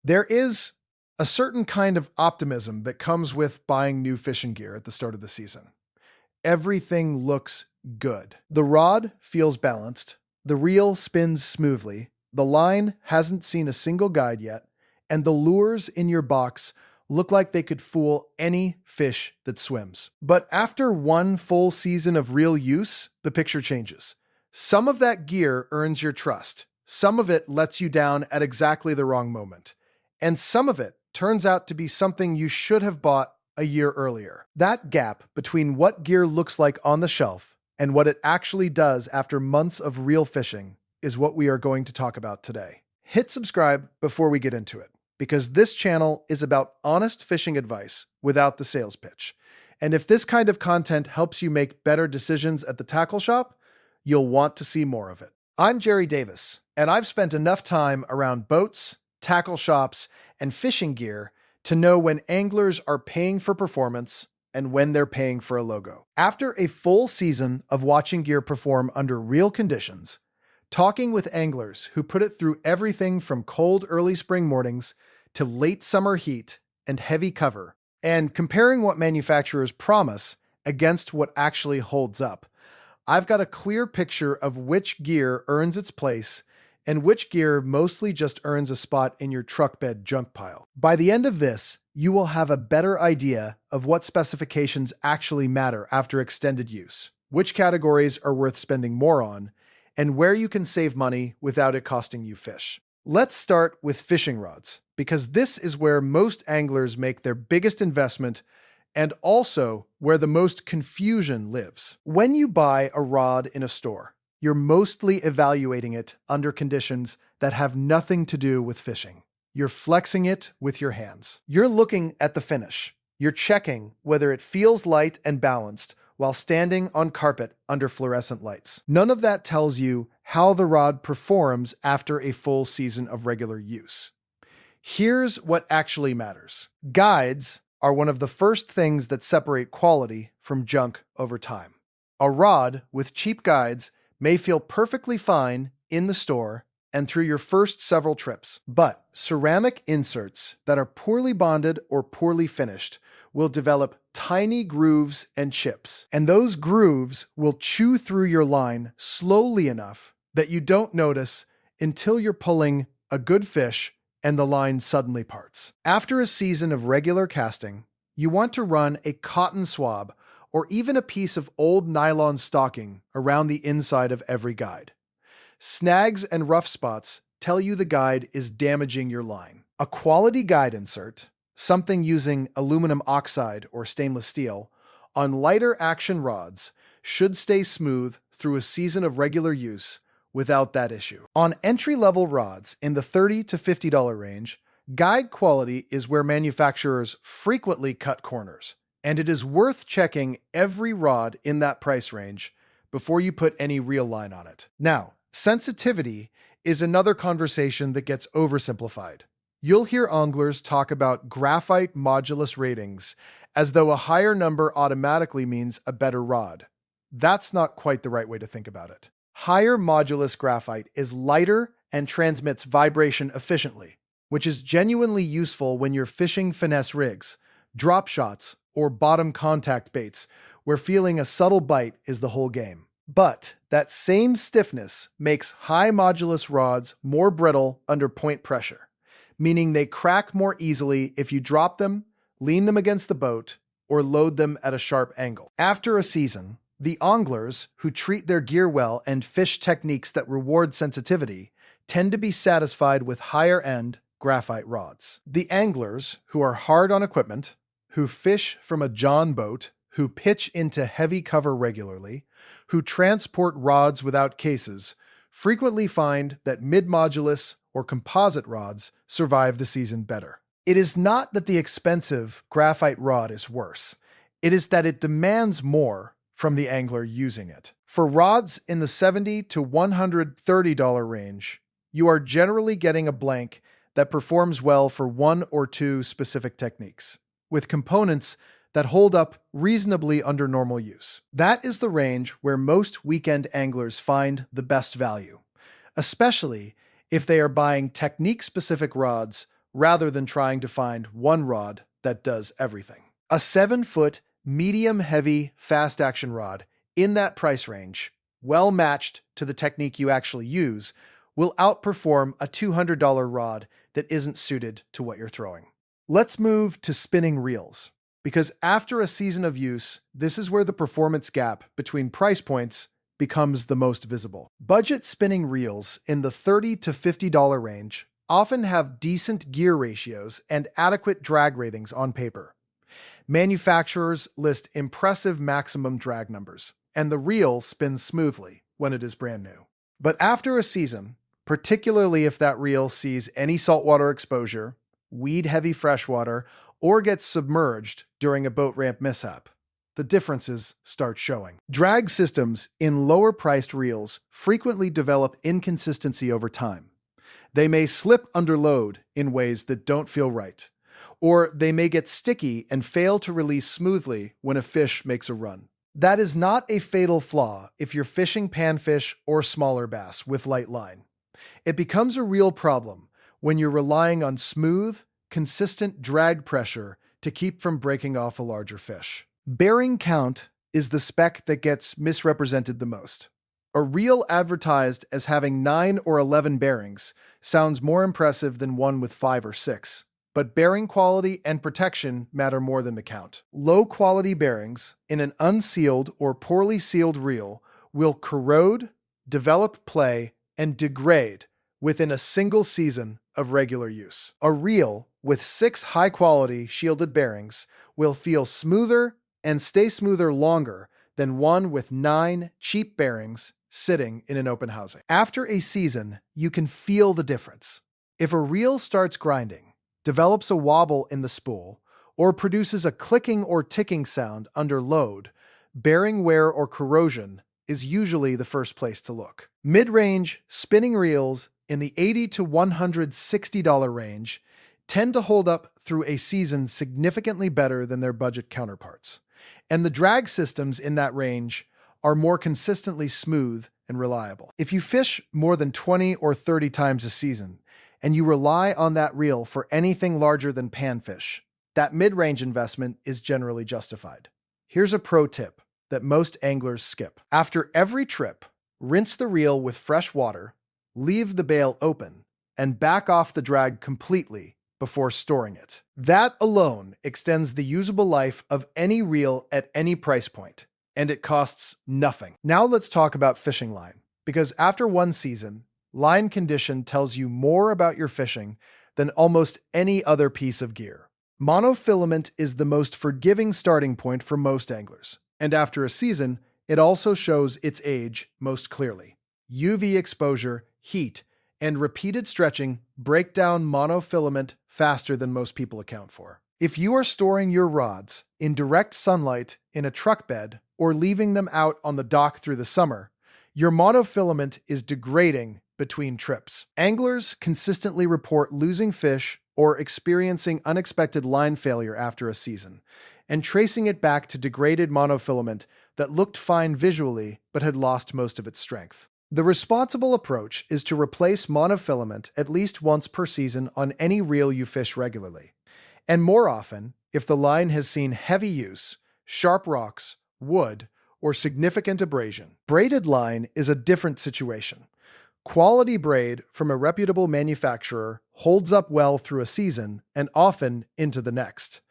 There is a certain kind of optimism that comes with buying new fishing gear at the start of the season. Everything looks good. The rod feels balanced, the reel spins smoothly, the line hasn't seen a single guide yet, and the lures in your box look like they could fool any fish that swims. But after one full season of real use, the picture changes. Some of that gear earns your trust. Some of it lets you down at exactly the wrong moment. And some of it turns out to be something you should have bought a year earlier. That gap between what gear looks like on the shelf and what it actually does after months of real fishing is what we are going to talk about today. Hit subscribe before we get into it, because this channel is about honest fishing advice without the sales pitch. And if this kind of content helps you make better decisions at the tackle shop, you'll want to see more of it. I'm Jerry Davis, and I've spent enough time around boats, tackle shops, and fishing gear to know when anglers are paying for performance and when they're paying for a logo. After a full season of watching gear perform under real conditions, talking with anglers who put it through everything from cold early spring mornings to late summer heat and heavy cover, and comparing what manufacturers promise against what actually holds up, I've got a clear picture of which gear earns its place and which gear mostly just earns a spot in your truck bed junk pile. By the end of this, you will have a better idea of what specifications actually matter after extended use, which categories are worth spending more on, and where you can save money without it costing you fish. Let's start with fishing rods, because this is where most anglers make their biggest investment and also where the most confusion lives. When you buy a rod in a store, you're mostly evaluating it under conditions that have nothing to do with fishing. You're flexing it with your hands. You're looking at the finish. You're checking whether it feels light and balanced while standing on carpet under fluorescent lights. None of that tells you how the rod performs after a full season of regular use. Here's what actually matters. Guides are one of the first things that separate quality from junk over time. A rod with cheap guides may feel perfectly fine in the store and through your first several trips, but ceramic inserts that are poorly bonded or poorly finished will develop tiny grooves and chips, and those grooves will chew through your line slowly enough that you don't notice until you're pulling a good fish and the line suddenly parts. After a season of regular casting, you want to run a cotton swab or even a piece of old nylon stocking around the inside of every guide. Snags and rough spots tell you the guide is damaging your line. A quality guide insert, something using aluminum oxide or stainless steel, on lighter action rods should stay smooth through a season of regular use without that issue. On entry-level rods in the $30 to $50 range, guide quality is where manufacturers frequently cut corners, and it is worth checking every rod in that price range before you put any real line on it. Now, sensitivity is another conversation that gets oversimplified. You'll hear anglers talk about graphite modulus ratings as though a higher number automatically means a better rod. That's not quite the right way to think about it. Higher modulus graphite is lighter and transmits vibration efficiently, which is genuinely useful when you're fishing finesse rigs, drop shots, or bottom contact baits, where feeling a subtle bite is the whole game. But that same stiffness makes high modulus rods more brittle under point pressure, meaning they crack more easily if you drop them, lean them against the boat, or load them at a sharp angle. After a season, the anglers who treat their gear well and fish techniques that reward sensitivity tend to be satisfied with higher-end graphite rods. The anglers who are hard on equipment, who fish from a John boat, who pitch into heavy cover regularly, who transport rods without cases, frequently find that mid-modulus or composite rods survive the season better. It is not that the expensive graphite rod is worse. It is that it demands more from the angler using it. For rods in the $70 to $130 range, you are generally getting a blank that performs well for one or two specific techniques, with components that hold up reasonably under normal use. That is the range where most weekend anglers find the best value, especially if they are buying technique-specific rods rather than trying to find one rod that does everything. A 7-foot, medium-heavy, fast-action rod in that price range, well matched to the technique you actually use, will outperform a $200 rod that isn't suited to what you're throwing. Let's move to spinning reels, because after a season of use, this is where the performance gap between price points becomes the most visible. Budget spinning reels in the $30 to $50 range often have decent gear ratios and adequate drag ratings on paper. Manufacturers list impressive maximum drag numbers, and the reel spins smoothly when it is brand new. But after a season, particularly if that reel sees any saltwater exposure, weed-heavy freshwater, or gets submerged during a boat ramp mishap, the differences start showing. Drag systems in lower-priced reels frequently develop inconsistency over time. They may slip under load in ways that don't feel right, or they may get sticky and fail to release smoothly when a fish makes a run. That is not a fatal flaw if you're fishing panfish or smaller bass with light line. It becomes a real problem when you're relying on smooth, consistent drag pressure to keep from breaking off a larger fish. Bearing count is the spec that gets misrepresented the most. A reel advertised as having 9 or 11 bearings sounds more impressive than one with 5 or 6, but bearing quality and protection matter more than the count. Low-quality bearings in an unsealed or poorly sealed reel will corrode, develop play, and degrade within a single season of regular use. A reel with 6 high-quality shielded bearings will feel smoother and stay smoother longer than one with 9 cheap bearings sitting in an open housing. After a season, you can feel the difference. If a reel starts grinding, develops a wobble in the spool, or produces a clicking or ticking sound under load, bearing wear or corrosion is usually the first place to look. Mid-range spinning reels in the $80 to $160 range tend to hold up through a season significantly better than their budget counterparts, and the drag systems in that range are more consistently smooth and reliable. If you fish more than 20 or 30 times a season, and you rely on that reel for anything larger than panfish, that mid-range investment is generally justified. Here's a pro tip that most anglers skip. After every trip, rinse the reel with fresh water, leave the bail open, and back off the drag completely before storing it. That alone extends the usable life of any reel at any price point, and it costs nothing. Now let's talk about fishing line, because after one season, line condition tells you more about your fishing than almost any other piece of gear. Monofilament is the most forgiving starting point for most anglers, and after a season, it also shows its age most clearly. UV exposure, heat, and repeated stretching break down monofilament faster than most people account for. If you are storing your rods in direct sunlight in a truck bed or leaving them out on the dock through the summer, your monofilament is degrading between trips. Anglers consistently report losing fish or experiencing unexpected line failure after a season, and tracing it back to degraded monofilament that looked fine visually but had lost most of its strength. The responsible approach is to replace monofilament at least once per season on any reel you fish regularly, and more often if the line has seen heavy use, sharp rocks, wood, or significant abrasion. Braided line is a different situation. Quality braid from a reputable manufacturer holds up well through a season and often into the next,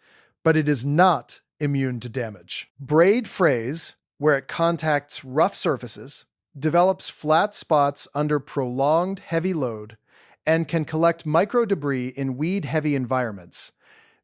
but it is not immune to damage. Braid frays, where it contacts rough surfaces, develops flat spots under prolonged heavy load, and can collect micro debris in weed-heavy environments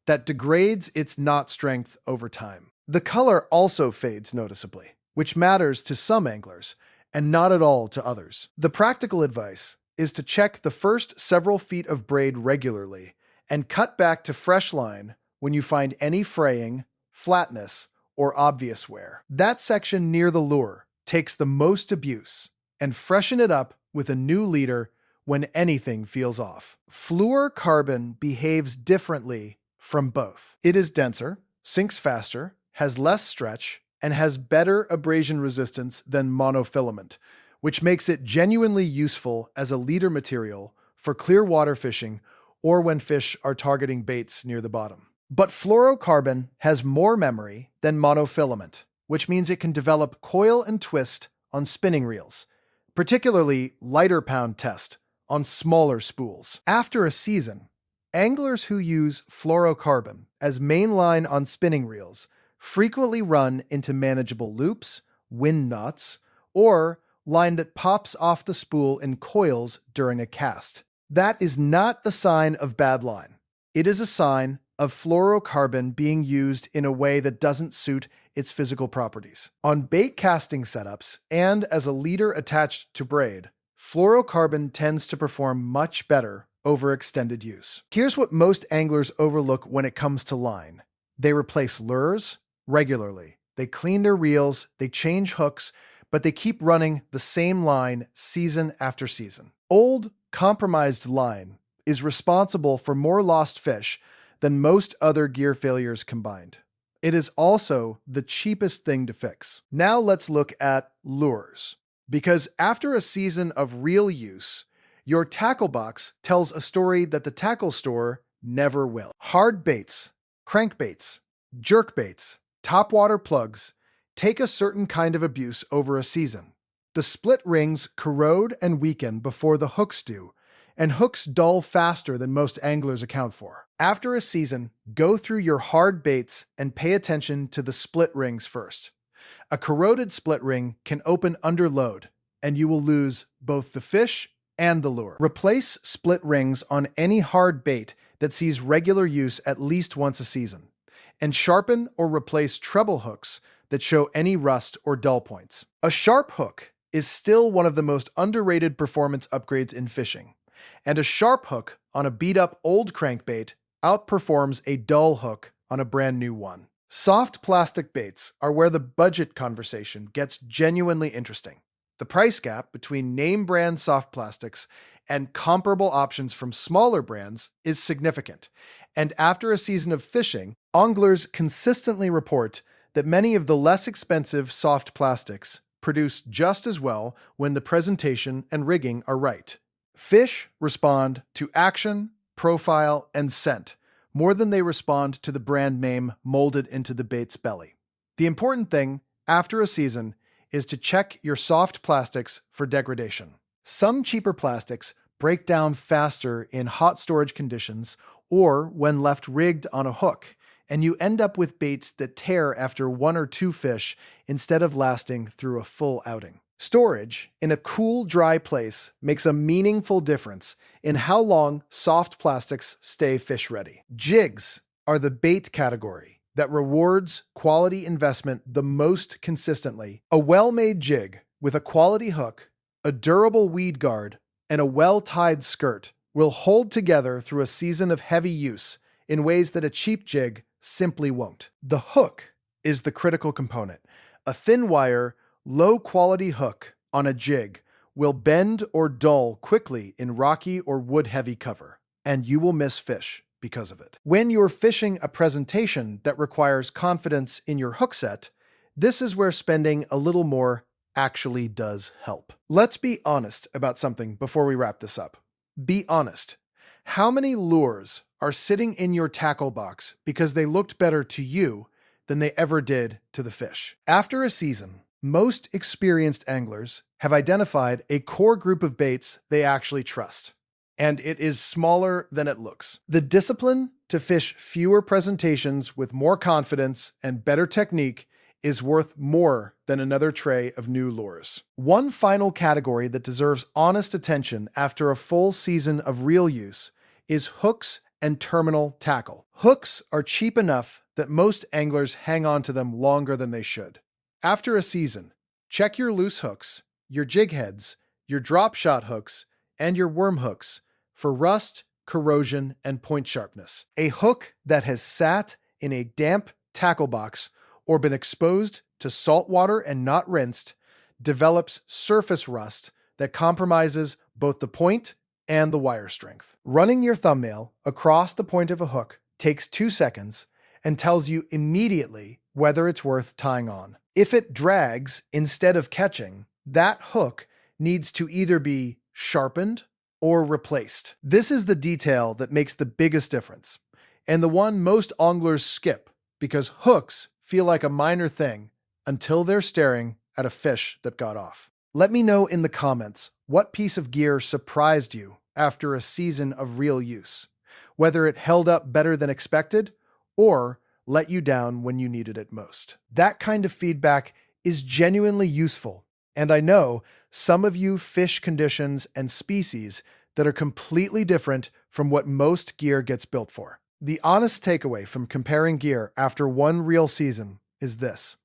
that degrades its knot strength over time. The color also fades noticeably, which matters to some anglers and not at all to others. The practical advice is to check the first several feet of braid regularly and cut back to fresh line when you find any fraying, flatness, or obvious wear. That section near the lure takes the most abuse, and freshen it up with a new leader when anything feels off. Fluorocarbon behaves differently from both. It is denser, sinks faster, has less stretch, and has better abrasion resistance than monofilament, which makes it genuinely useful as a leader material for clear water fishing or when fish are targeting baits near the bottom. But fluorocarbon has more memory than monofilament, which means it can develop coil and twist on spinning reels, particularly lighter pound test on smaller spools. After a season, anglers who use fluorocarbon as main line on spinning reels frequently run into manageable loops, wind knots, or line that pops off the spool in coils during a cast. That is not the sign of bad line. It is a sign of fluorocarbon being used in a way that doesn't suit its physical properties. On bait casting setups and as a leader attached to braid, fluorocarbon tends to perform much better over extended use. Here's what most anglers overlook when it comes to line. They replace lures regularly. They clean their reels, they change hooks, but they keep running the same line season after season. Old, compromised line is responsible for more lost fish than most other gear failures combined. It is also the cheapest thing to fix. Now let's look at lures. Because after a season of real use, your tackle box tells a story that the tackle store never will. Hard baits, crankbaits, jerkbaits, topwater plugs take a certain kind of abuse over a season. The split rings corrode and weaken before the hooks do, and hooks dull faster than most anglers account for. After a season, go through your hard baits and pay attention to the split rings first. A corroded split ring can open under load, and you will lose both the fish and the lure. Replace split rings on any hard bait that sees regular use at least once a season, and sharpen or replace treble hooks that show any rust or dull points. A sharp hook is still one of the most underrated performance upgrades in fishing, and a sharp hook on a beat-up old crankbait outperforms a dull hook on a brand new one. Soft plastic baits are where the budget conversation gets genuinely interesting. The price gap between name brand soft plastics and comparable options from smaller brands is significant, and after a season of fishing, anglers consistently report that many of the less expensive soft plastics produce just as well when the presentation and rigging are right. Fish respond to action, profile, and scent more than they respond to the brand name molded into the bait's belly. The important thing, after a season, is to check your soft plastics for degradation. Some cheaper plastics break down faster in hot storage conditions or when left rigged on a hook, and you end up with baits that tear after one or two fish instead of lasting through a full outing. Storage in a cool, dry place makes a meaningful difference in how long soft plastics stay fish-ready. Jigs are the bait category that rewards quality investment the most consistently. A well-made jig with a quality hook, a durable weed guard, and a well-tied skirt will hold together through a season of heavy use in ways that a cheap jig simply won't. The hook is the critical component. A thin wire, low-quality hook on a jig will bend or dull quickly in rocky or wood-heavy cover, and you will miss fish because of it. When you're fishing a presentation that requires confidence in your hook set, this is where spending a little more actually does help. Let's be honest about something before we wrap this up. Be honest. How many lures are sitting in your tackle box because they looked better to you than they ever did to the fish? After a season, most experienced anglers have identified a core group of baits they actually trust, and it is smaller than it looks. The discipline to fish fewer presentations with more confidence and better technique is worth more than another tray of new lures. One final category that deserves honest attention after a full season of real use is hooks and terminal tackle. Hooks are cheap enough that most anglers hang on to them longer than they should. After a season, check your loose hooks, your jig heads, your drop shot hooks, and your worm hooks for rust, corrosion, and point sharpness. A hook that has sat in a damp tackle box or been exposed to salt water and not rinsed develops surface rust that compromises both the point and the wire strength. Running your thumbnail across the point of a hook takes 2 seconds and tells you immediately whether it's worth tying on. If it drags instead of catching, that hook needs to either be sharpened or replaced. This is the detail that makes the biggest difference, and the one most anglers skip because hooks feel like a minor thing until they're staring at a fish that got off. Let me know in the comments what piece of gear surprised you after a season of real use, whether it held up better than expected or let you down when you needed it most. That kind of feedback is genuinely useful, and I know some of you fish conditions and species that are completely different from what most gear gets built for. The honest takeaway from comparing gear after one real season is this: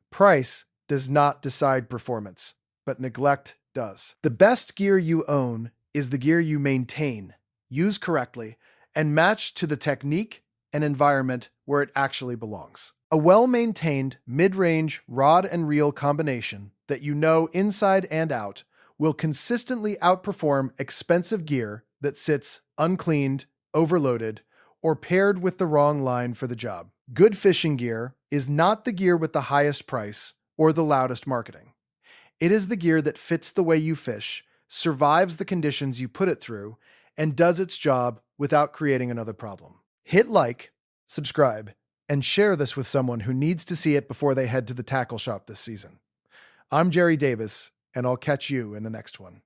price does not decide performance, but neglect does. The best gear you own is the gear you maintain, use correctly, and match to the technique and environment where it actually belongs. A well-maintained mid-range rod and reel combination that you know inside and out will consistently outperform expensive gear that sits uncleaned, overloaded, or paired with the wrong line for the job. Good fishing gear is not the gear with the highest price or the loudest marketing. It is the gear that fits the way you fish, survives the conditions you put it through, and does its job without creating another problem. Hit like, subscribe, and share this with someone who needs to see it before they head to the tackle shop this season. I'm Jerry Davis, and I'll catch you in the next one.